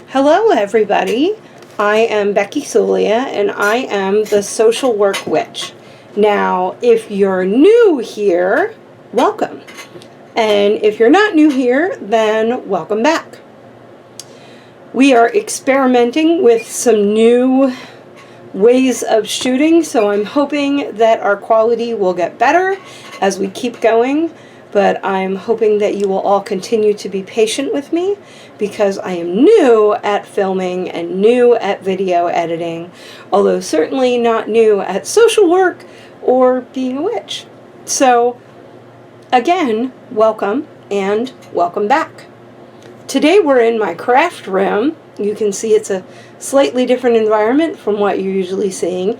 Hello everybody, I am Becky Sulia and I am the Social Work Witch. Now, if you're new here, welcome. And if you're not new here, then welcome back. We are experimenting with some new ways of shooting, so I'm hoping that our quality will get better as we keep going. But I'm hoping that you will all continue to be patient with me because I am new at filming and new at video editing, although certainly not new at social work or being a witch. So again, welcome and welcome back. Today we're in my craft room. You can see it's a slightly different environment from what you're usually seeing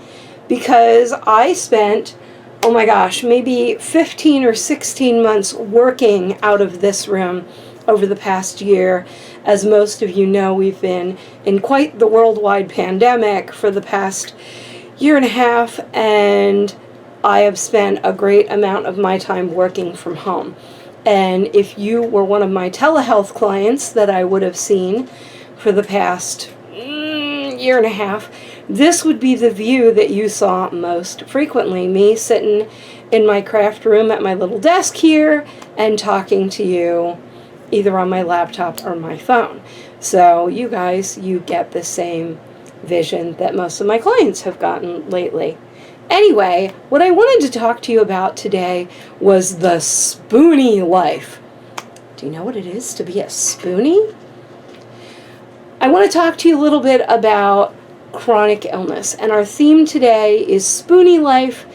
because I spent, oh my gosh, maybe 15 or 16 months working out of this room over the past year. As most of you know, we've been in quite the worldwide pandemic for the past year and a half, and I have spent a great amount of my time working from home. And if you were one of my telehealth clients that I would have seen for the past year and a half, this would be the view that you saw most frequently, me sitting in my craft room at my little desk here and talking to you either on my laptop or my phone. So you guys, you get the same vision that most of my clients have gotten lately. Anyway, what I wanted to talk to you about today was the Spoonie Life. Do you know what it is to be a Spoonie? I want to talk to you a little bit about chronic illness, and our theme today is Spoonie Life,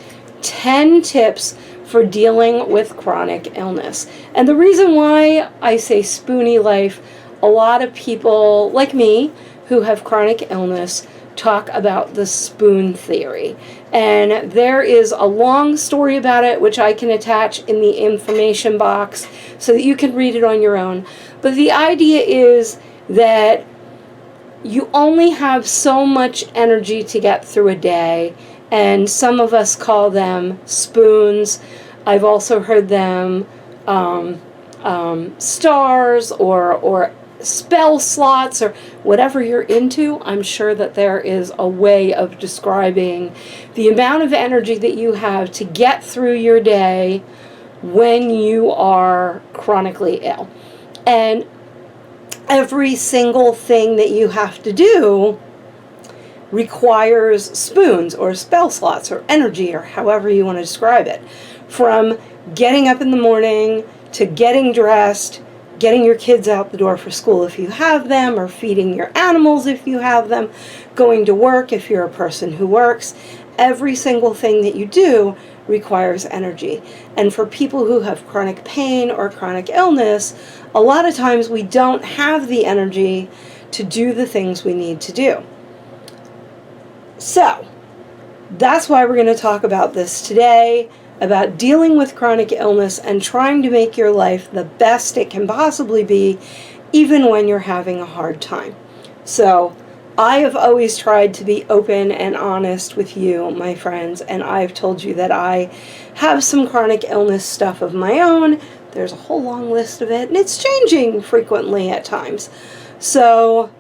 10 tips for dealing with chronic illness. And the reason why I say Spoonie Life, a lot of people like me who have chronic illness talk about the spoon theory. And there is a long story about it, which I can attach in the information box so that you can read it on your own. But the idea is that you only have so much energy to get through a day, and some of us call them spoons. I've also heard them stars or spell slots or whatever you're into. I'm sure that there is a way of describing the amount of energy that you have to get through your day when you are chronically ill. And every single thing that you have to do requires spoons or spell slots or energy or however you want to describe it. From getting up in the morning to getting dressed, getting your kids out the door for school if you have them, or feeding your animals if you have them, going to work if you're a person who works. Every single thing that you do requires energy. And for people who have chronic pain or chronic illness, a lot of times we don't have the energy to do the things we need to do. So, that's why we're going to talk about this today, about dealing with chronic illness and trying to make your life the best it can possibly be, even when you're having a hard time. So, I have always tried to be open and honest with you, my friends, and I've told you that I have some chronic illness stuff of my own. There's a whole long list of it, and it's changing frequently at times. So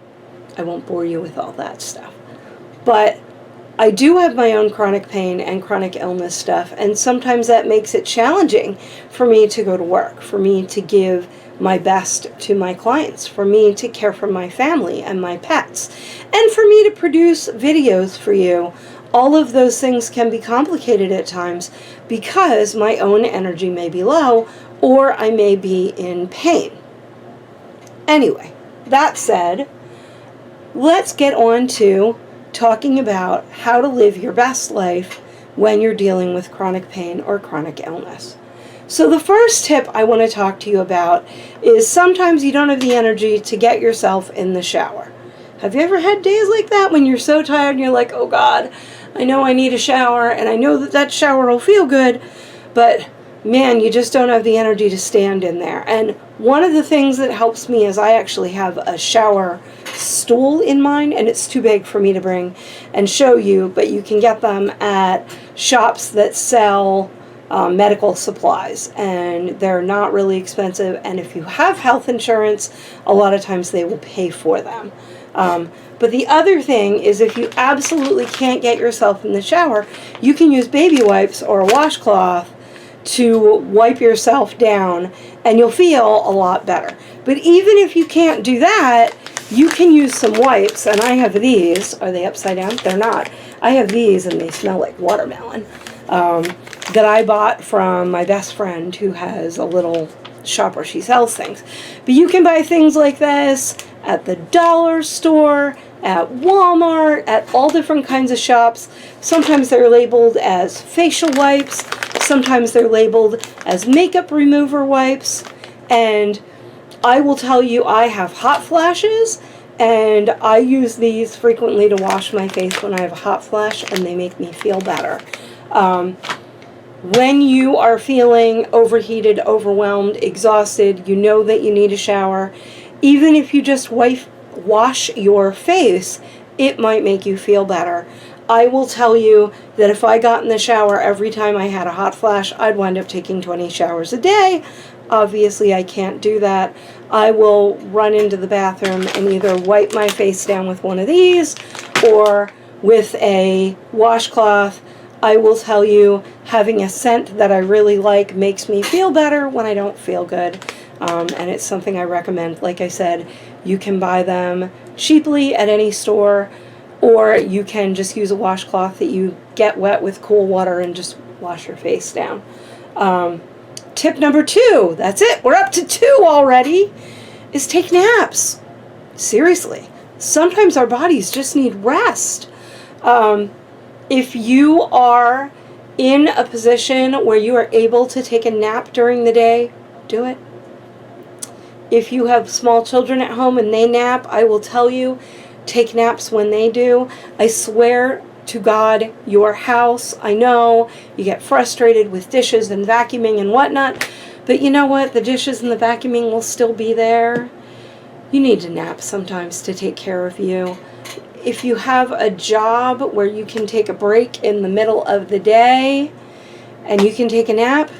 I won't bore you with all that stuff. But I do have my own chronic pain and chronic illness stuff, and sometimes that makes it challenging for me to go to work, for me to give my best to my clients, for me to care for my family and my pets, and for me to produce videos for you. All of those things can be complicated at times because my own energy may be low or I may be in pain. Anyway, that said, let's get on to talking about how to live your best life when you're dealing with chronic pain or chronic illness. So the first tip I want to talk to you about is sometimes you don't have the energy to get yourself in the shower. Have you ever had days like that when you're so tired and you're like, oh God, I know I need a shower and I know that that shower will feel good, but man, you just don't have the energy to stand in there. And one of the things that helps me is I actually have a shower stool in mine, and it's too big for me to bring and show you, but you can get them at shops that sell medical supplies, and they're not really expensive, and if you have health insurance, a lot of times they will pay for them. But the other thing is, if you absolutely can't get yourself in the shower, you can use baby wipes or a washcloth to wipe yourself down, and you'll feel a lot better. But even if you can't do that, you can use some wipes, and I have these. Are they upside down? They're not. I have these, and they smell like watermelon, that I bought from my best friend who has a little shop where she sells things. But you can buy things like this at the dollar store, at Walmart, at all different kinds of shops. Sometimes they're labeled as facial wipes. Sometimes they're labeled as makeup remover wipes. And I will tell you, I have hot flashes, and I use these frequently to wash my face when I have a hot flash, and they make me feel better. When you are feeling overheated, overwhelmed, exhausted, you know that you need a shower, even if you just wash your face, it might make you feel better. I will tell you that if I got in the shower every time I had a hot flash, I'd wind up taking 20 showers a day. Obviously, I can't do that. I will run into the bathroom and either wipe my face down with one of these or with a washcloth. I will tell you, having a scent that I really like makes me feel better when I don't feel good. And it's something I recommend. Like I said, you can buy them cheaply at any store, or you can just use a washcloth that you get wet with cool water and just wash your face down. Tip number 2, that's it, we're up to 2 already, is take naps. Seriously, sometimes our bodies just need rest. If you are in a position where you are able to take a nap during the day, do it. If you have small children at home and they nap, I will tell you, take naps when they do. I swear to God, your house, I know you get frustrated with dishes and vacuuming and whatnot, but you know what? The dishes and the vacuuming will still be there. You need to nap sometimes to take care of you. If you have a job where you can take a break in the middle of the day and you can take a nap,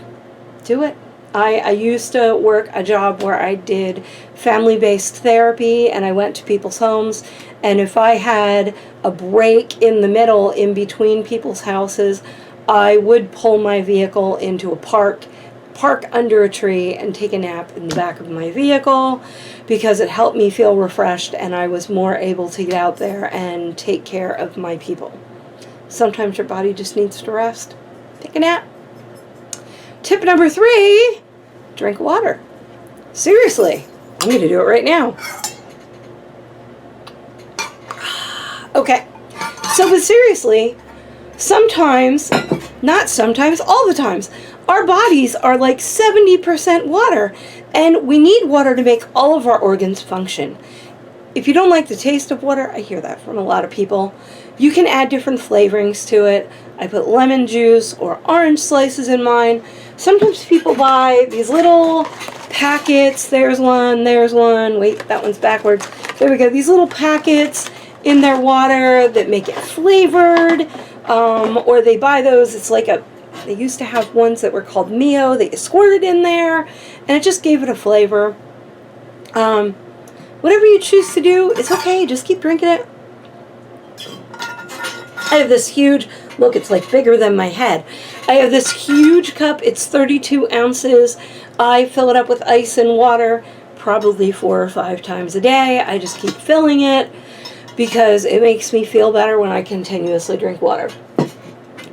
do it. I used to work a job where I did family-based therapy, and I went to people's homes, and if I had a break in the middle in between people's houses, I would pull my vehicle into a park under a tree, and take a nap in the back of my vehicle, because it helped me feel refreshed and I was more able to get out there and take care of my people. Sometimes your body just needs to rest. Take a nap. Tip number 3, drink water. Seriously, I'm going to do it right now. Okay, but seriously, sometimes, not sometimes, all the times, our bodies are like 70% water, and we need water to make all of our organs function. If you don't like the taste of water, I hear that from a lot of people, you can add different flavorings to it. I put lemon juice or orange slices in mine. Sometimes people buy these little packets. There's one. Wait, that one's backwards. There we go. These little packets in their water that make it flavored. Or they buy those. It's like they used to have ones that were called Mio that you squirted in there, and it just gave it a flavor. Whatever you choose to do, it's okay. Just keep drinking it. I have this huge, look, it's like bigger than my head. I have this huge cup. It's 32 ounces. I fill it up with ice and water probably 4 or 5 times a day. I just keep filling it because it makes me feel better when I continuously drink water.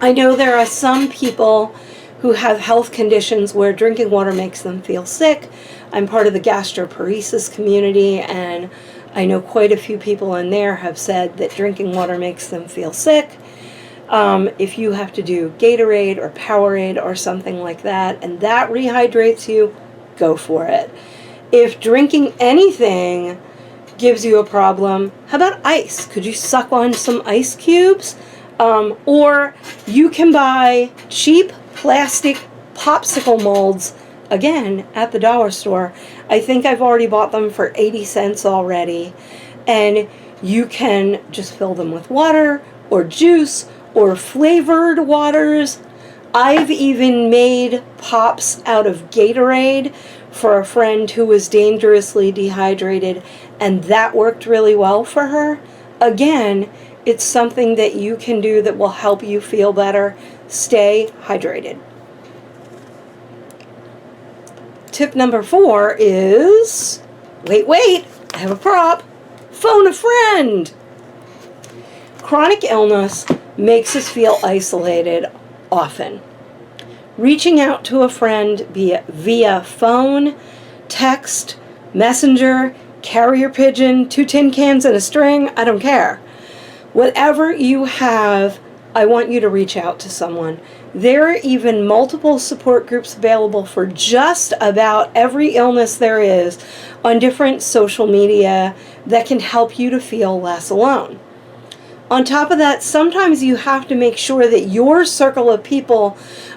I know there are some people who have health conditions where drinking water makes them feel sick. I'm part of the gastroparesis community, and I know quite a few people in there have said that drinking water makes them feel sick. If you have to do Gatorade or Powerade or something like that, and that rehydrates you, go for it. If drinking anything gives you a problem, how about ice? Could you suck on some ice cubes? Or you can buy cheap plastic popsicle molds, again, at the dollar store. I think I've already bought them for 80 cents already. And you can just fill them with water or juice or flavored waters. I've even made pops out of Gatorade for a friend who was dangerously dehydrated and that worked really well for her, again, it's something that you can do that will help you feel better. Stay hydrated. Tip number 4 is, wait, I have a prop. Phone a friend. Chronic illness makes us feel isolated often. Reaching out to a friend via phone, text, messenger, carrier pigeon, 2 tin cans and a string, I don't care. Whatever you have, I want you to reach out to someone. There are even multiple support groups available for just about every illness there is on different social media that can help you to feel less alone. On top of that, sometimes you have to make sure that your circle of people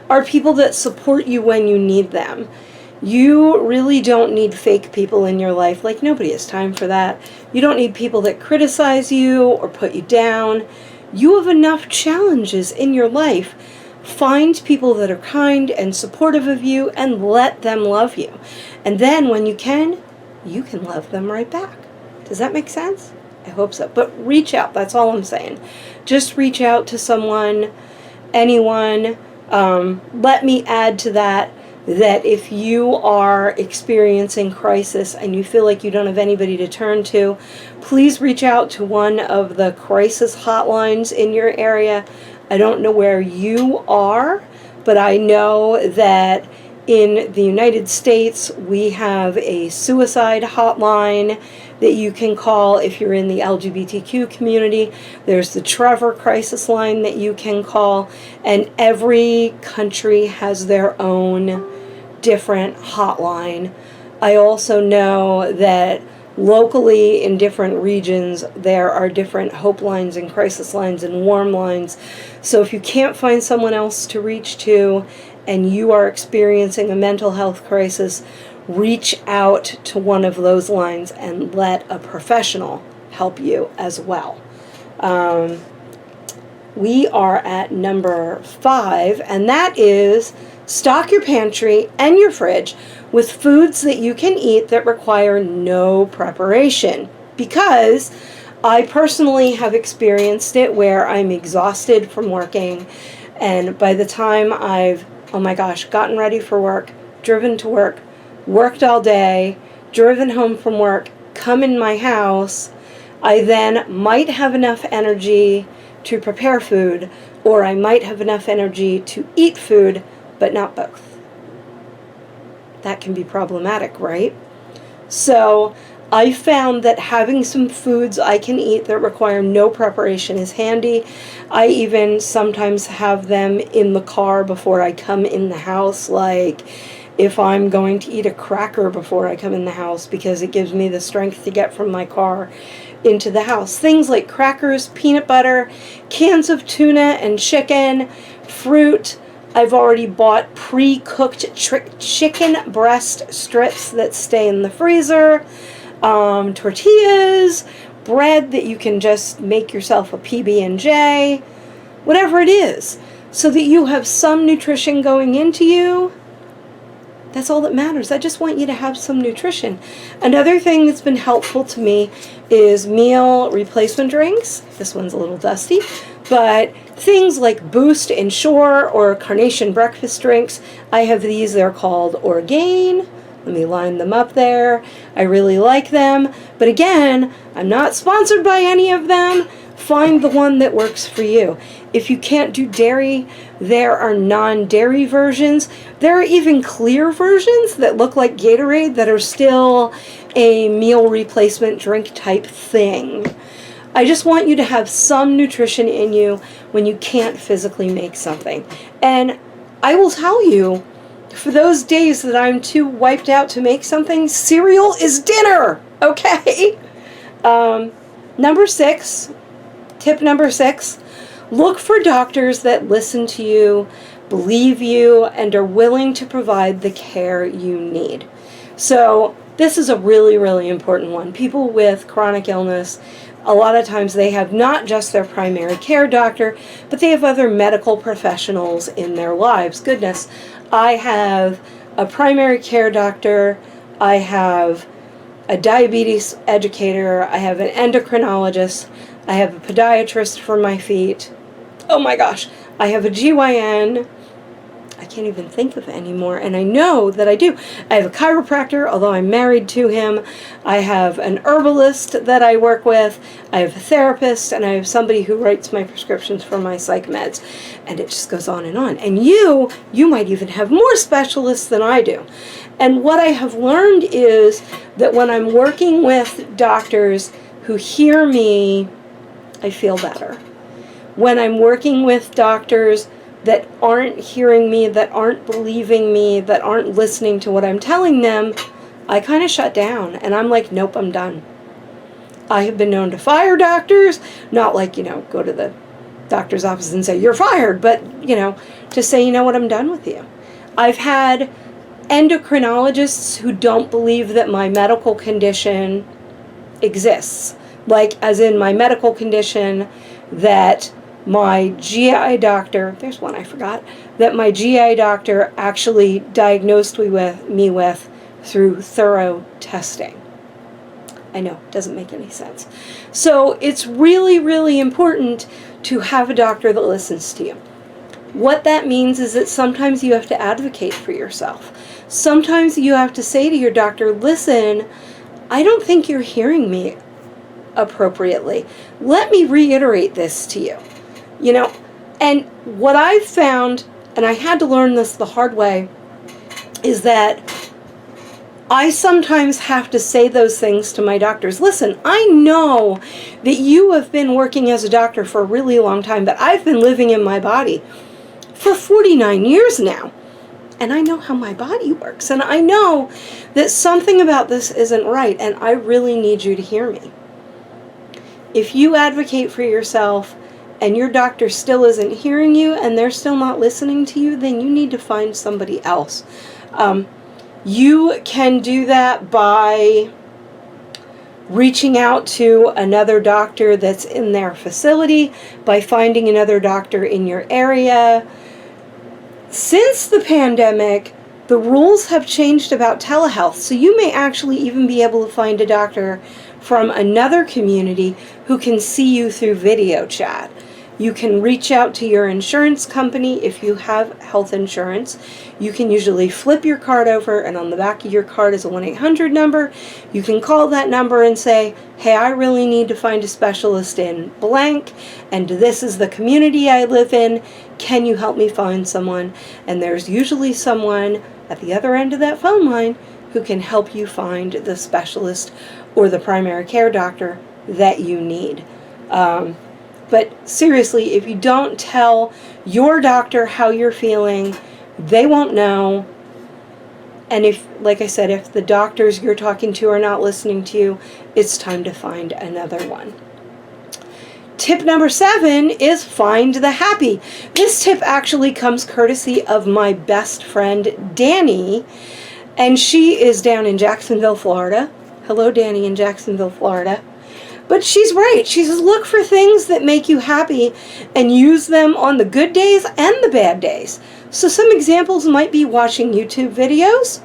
are people that support you when you need them. You really don't need fake people in your life. Like, nobody has time for that. You don't need people that criticize you or put you down. You have enough challenges in your life. Find people that are kind and supportive of you and let them love you. And then when you can love them right back. Does that make sense? I hope so. But reach out. That's all I'm saying. Just reach out to someone, anyone. Let me add to that if you are experiencing crisis and you feel like you don't have anybody to turn to, please reach out to one of the crisis hotlines in your area. I don't know where you are, but I know that in the United States we have a suicide hotline that you can call if you're in the LGBTQ community. There's the Trevor crisis line that you can call, and every country has their own different hotline. I also know that locally in different regions there are different hope lines and crisis lines and warm lines. So if you can't find someone else to reach to and you are experiencing a mental health crisis, reach out to one of those lines and let a professional help you as well. We are at number 5, and that is stock your pantry and your fridge with foods that you can eat that require no preparation. Because I personally have experienced it where I'm exhausted from working, and by the time I've, gotten ready for work, driven to work, worked all day, driven home from work, come in my house, I then might have enough energy to prepare food, or I might have enough energy to eat food, but not both. That can be problematic, right? So I found that having some foods I can eat that require no preparation is handy. I even sometimes have them in the car before I come in the house, like if I'm going to eat a cracker before I come in the house, because it gives me the strength to get from my car into the house. Things like crackers, peanut butter, cans of tuna and chicken, fruit. I've already bought pre-cooked chicken breast strips that stay in the freezer, tortillas, bread that you can just make yourself a PB&J, whatever it is, so that you have some nutrition going into you. That's all that matters. I just want you to have some nutrition. Another thing that's been helpful to me is meal replacement drinks. This one's a little dusty, but things like Boost and Shore or Carnation breakfast drinks. I have these. They're called Orgain. Let me line them up there. I really like them. But again, I'm not sponsored by any of them. Find the one that works for you. If you can't do dairy, there are non-dairy versions. There are even clear versions that look like Gatorade that are still a meal replacement drink type thing. I just want you to have some nutrition in you when you can't physically make something. And I will tell you, for those days that I'm too wiped out to make something, cereal is dinner, okay? Tip number 6, look for doctors that listen to you, believe you, and are willing to provide the care you need. So this is a really, really important one. People with chronic illness, a lot of times they have not just their primary care doctor, but they have other medical professionals in their lives. Goodness, I have a primary care doctor, I have a diabetes educator, I have an endocrinologist, I have a podiatrist for my feet. Oh my gosh, I have a GYN. I can't even think of it anymore, and I know that I do. I have a chiropractor, although I'm married to him. I have an herbalist that I work with. I have a therapist, and I have somebody who writes my prescriptions for my psych meds. And it just goes on. And you might even have more specialists than I do. And what I have learned is that when I'm working with doctors who hear me, I feel better. When I'm working with doctors that aren't hearing me, that aren't believing me, that aren't listening to what I'm telling them, I kind of shut down. And I'm like, nope, I'm done. I have been known to fire doctors, not like, go to the doctor's office and say, you're fired, but, to say, you know what, I'm done with you. I've had endocrinologists who don't believe that my medical condition exists. Like, as in my medical condition that my GI doctor, there's one I forgot, that my GI doctor actually diagnosed me with through thorough testing. I know, it doesn't make any sense. So it's really, really important to have a doctor that listens to you. What that means is that sometimes you have to advocate for yourself. Sometimes you have to say to your doctor, listen, I don't think you're hearing me appropriately. Let me reiterate this to you. And what I've found, and I had to learn this the hard way, is that I sometimes have to say those things to my doctors. Listen, I know that you have been working as a doctor for a really long time, but I've been living in my body for 49 years now. And I know how my body works. And I know that something about this isn't right, and I really need you to hear me. If you advocate for yourself, and your doctor still isn't hearing you and they're still not listening to you, then you need to find somebody else. You can do that by reaching out to another doctor that's in their facility, by finding another doctor in your area. Since the pandemic, the rules have changed about telehealth, so you may actually even be able to find a doctor from another community who can see you through video chat. You can reach out to your insurance company if you have health insurance. You can usually flip your card over, and on the back of your card is a 1-800 number. You can call that number and say, hey, I really need to find a specialist in blank, and this is the community I live in. Can you help me find someone? And there's usually someone at the other end of that phone line who can help you find the specialist or the primary care doctor that you need. But seriously, if you don't tell your doctor how you're feeling, they won't know. And if, like I said, if the doctors you're talking to are not listening to you, it's time to find another one. Tip number 7 is find the happy. This tip actually comes courtesy of my best friend, Danny, and she is down in Jacksonville, Florida. Hello, Danny in Jacksonville, Florida. But she's right. She says, look for things that make you happy and use them on the good days and the bad days. So some examples might be watching YouTube videos,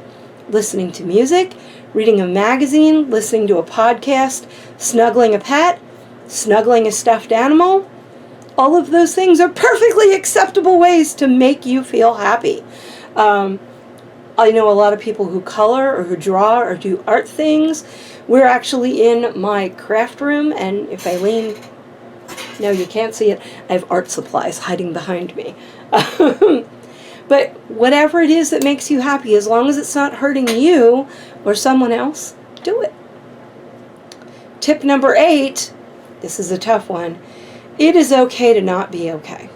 listening to music, reading a magazine, listening to a podcast, snuggling a pet, snuggling a stuffed animal. All of those things are perfectly acceptable ways to make you feel happy. I know a lot of people who color or who draw or do art things. We're actually in my craft room, and if I lean, no, you can't see it, I have art supplies hiding behind me. But whatever it is that makes you happy, as long as it's not hurting you or someone else, do it. Tip number 8, this is a tough one. It is okay to not be okay.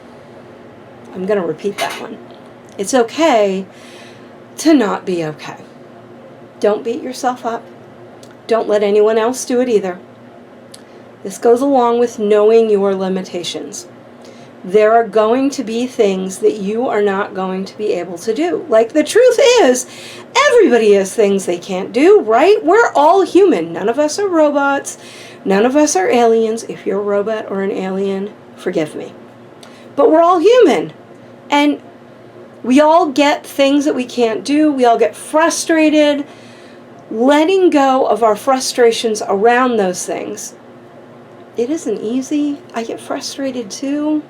I'm going to repeat that one. It's okay to not be okay. Don't beat yourself up. Don't let anyone else do it either. This goes along with knowing your limitations. There are going to be things that you are not going to be able to do. Like, the truth is, everybody has things they can't do, right? We're all human. None of us are robots. None of us are aliens. If you're a robot or an alien, forgive me. But we're all human. And We all get things that we can't do. We all get frustrated. Letting go of our frustrations around those things, it isn't easy. I get frustrated too.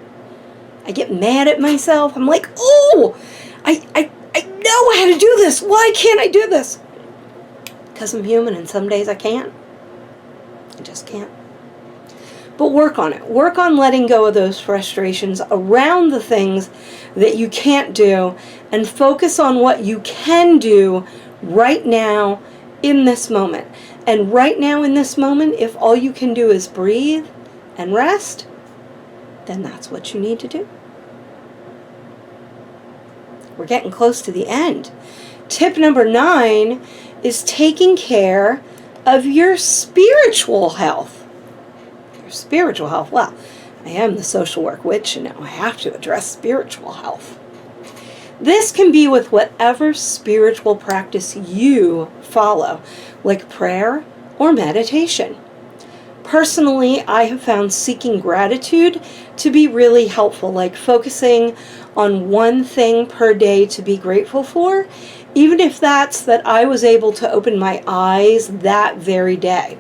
I get mad at myself. I'm like, oh, I know how to do this. Why can't I do this? Because I'm human and some days I can't. I just can't. But work on it. Work on letting go of those frustrations around the things that you can't do and focus on what you can do right now in this moment. And right now in this moment, if all you can do is breathe and rest, then that's what you need to do. We're getting close to the end. Tip number 9 is taking care of your spiritual health. Your spiritual health. Well, I am the social work witch, and now I have to address spiritual health. This can be with whatever spiritual practice you follow, like prayer or meditation. Personally, I have found seeking gratitude to be really helpful, like focusing on one thing per day to be grateful for, even if that's that I was able to open my eyes that very day.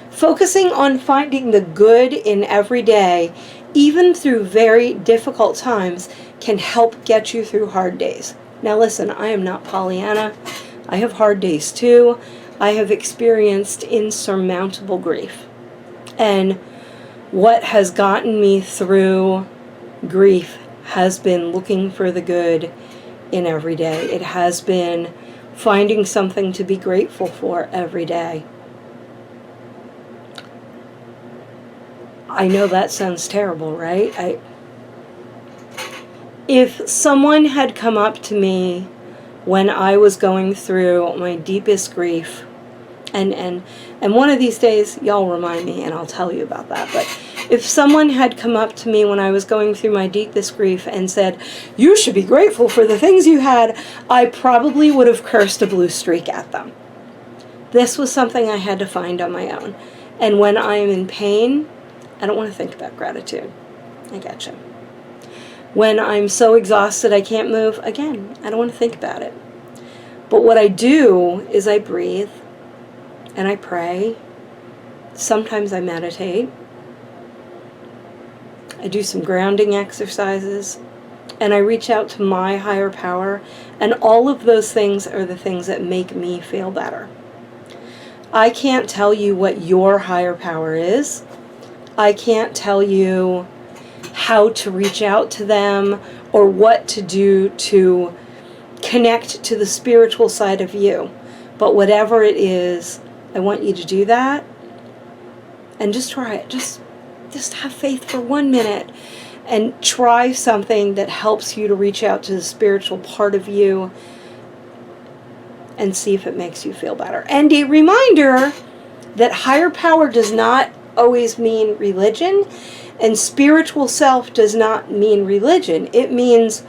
Focusing on finding the good in every day, even through very difficult times, can help get you through hard days. Now listen, I am not Pollyanna. I have hard days too. I have experienced insurmountable grief. And what has gotten me through grief has been looking for the good in every day. It has been finding something to be grateful for every day. I know that sounds terrible, right? If someone had come up to me when I was going through my deepest grief, and one of these days, y'all remind me and I'll tell you about that, but if someone had come up to me when I was going through my deepest grief and said, you should be grateful for the things you had, I probably would have cursed a blue streak at them. This was something I had to find on my own. And when I am in pain, I don't want to think about gratitude. I gotcha. When I'm so exhausted I can't move, again, I don't want to think about it. But what I do is I breathe and I pray. Sometimes I meditate. I do some grounding exercises, and I reach out to my higher power, and all of those things are the things that make me feel better. I can't tell you what your higher power is. I can't tell you how to reach out to them or what to do to connect to the spiritual side of you. But whatever it is, I want you to do that and just try it. Just have faith for 1 minute and try something that helps you to reach out to the spiritual part of you and see if it makes you feel better. And a reminder that higher power does not always mean religion, and spiritual self does not mean religion. It means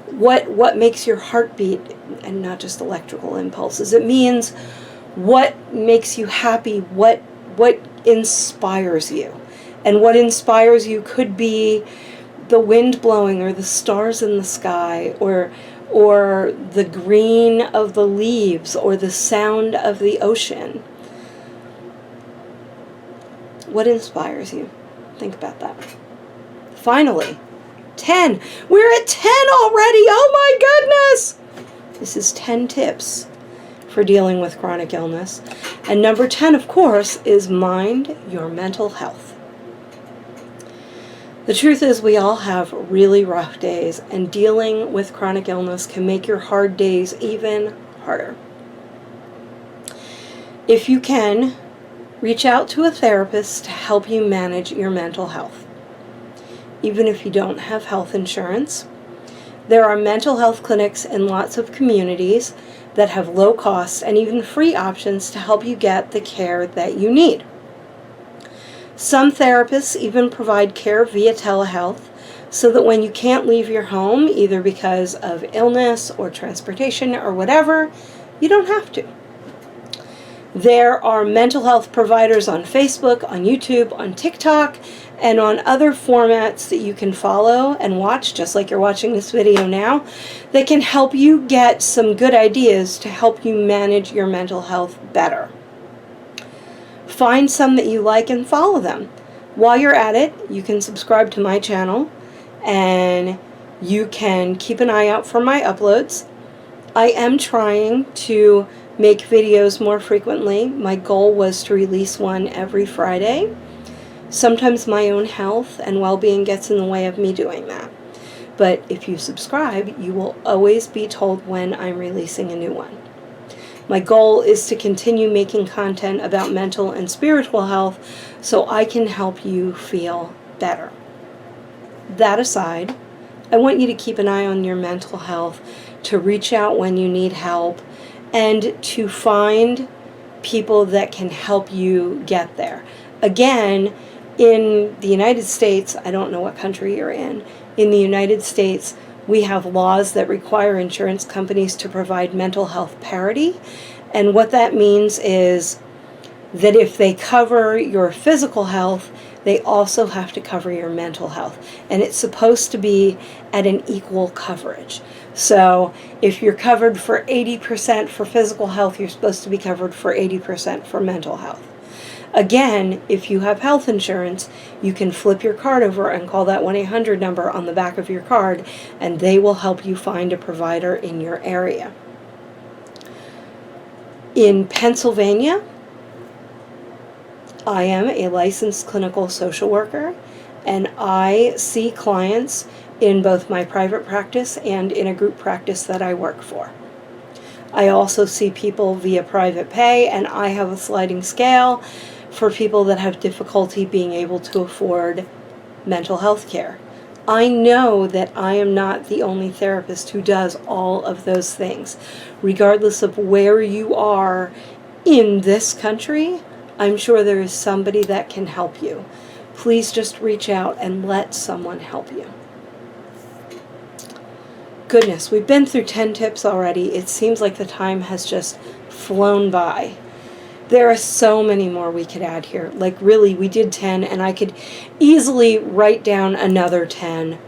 what makes your heart beat and not just electrical impulses. It means what makes you happy, what inspires you. And what inspires you could be the wind blowing or the stars in the sky or the green of the leaves or the sound of the ocean. What inspires you? Think about that. Finally, 10. We're at 10 already. Oh my goodness. This is 10 tips for dealing with chronic illness. And number 10, of course, is mind your mental health. The truth is we all have really rough days, and dealing with chronic illness can make your hard days even harder. If you can, reach out to a therapist to help you manage your mental health. Even if you don't have health insurance, there are mental health clinics in lots of communities that have low cost and even free options to help you get the care that you need. Some therapists even provide care via telehealth so that when you can't leave your home, either because of illness or transportation or whatever, you don't have to. There are mental health providers on Facebook, on YouTube, on TikTok, and on other formats that you can follow and watch, just like you're watching this video now, that can help you get some good ideas to help you manage your mental health better. Find some that you like and follow them. While you're at it, you can subscribe to my channel, and you can keep an eye out for my uploads. I am trying to make videos more frequently. My goal was to release one every Friday. Sometimes my own health and well-being gets in the way of me doing that. But if you subscribe, you will always be told when I'm releasing a new one. My goal is to continue making content about mental and spiritual health so I can help you feel better. That aside, I want you to keep an eye on your mental health, to reach out when you need help, and to find people that can help you get there. Again, in the United States, I don't know what country you're in the United States, we have laws that require insurance companies to provide mental health parity. And what that means is that if they cover your physical health, they also have to cover your mental health. And it's supposed to be at an equal coverage. So if you're covered for 80% for physical health, you're supposed to be covered for 80% for mental health. Again, if you have health insurance, you can flip your card over and call that 1-800 number on the back of your card, and they will help you find a provider in your area. In Pennsylvania, I am a licensed clinical social worker, and I see clients in both my private practice and in a group practice that I work for. I also see people via private pay, and I have a sliding scale for people that have difficulty being able to afford mental health care. I know that I am not the only therapist who does all of those things. Regardless of where you are in this country, I'm sure there is somebody that can help you. Please just reach out and let someone help you. Goodness, we've been through 10 tips already. It seems like the time has just flown by. There are so many more we could add here. Like really, we did 10 and I could easily write down another 10.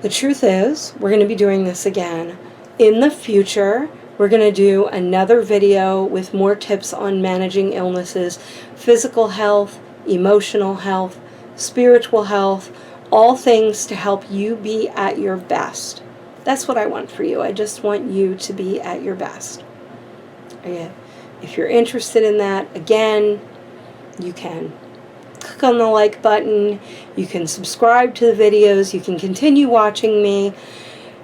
The truth is, we're going to be doing this again. In the future, we're going to do another video with more tips on managing illnesses, physical health, emotional health, spiritual health, all things to help you be at your best. That's what I want for you. I just want you to be at your best. If you're interested in that, again, you can click on the like button. You can subscribe to the videos. You can continue watching me.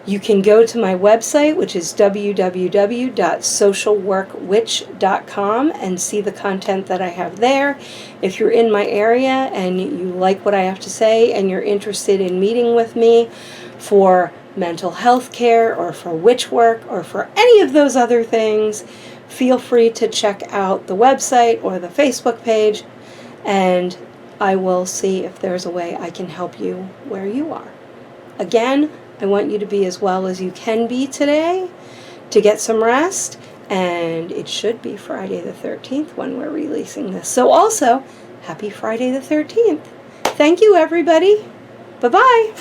You can go to my website, which is www.socialworkwitch.com, and see the content that I have there. If you're in my area and you like what I have to say and you're interested in meeting with me for mental health care or for witch work or for any of those other things, feel free to check out the website or the Facebook page, and I will see if there's a way I can help you where you are. Again, I want you to be as well as you can be today, to get some rest, and it should be Friday the 13th when we're releasing this. So also, happy Friday the 13th. Thank you, everybody. Bye-bye.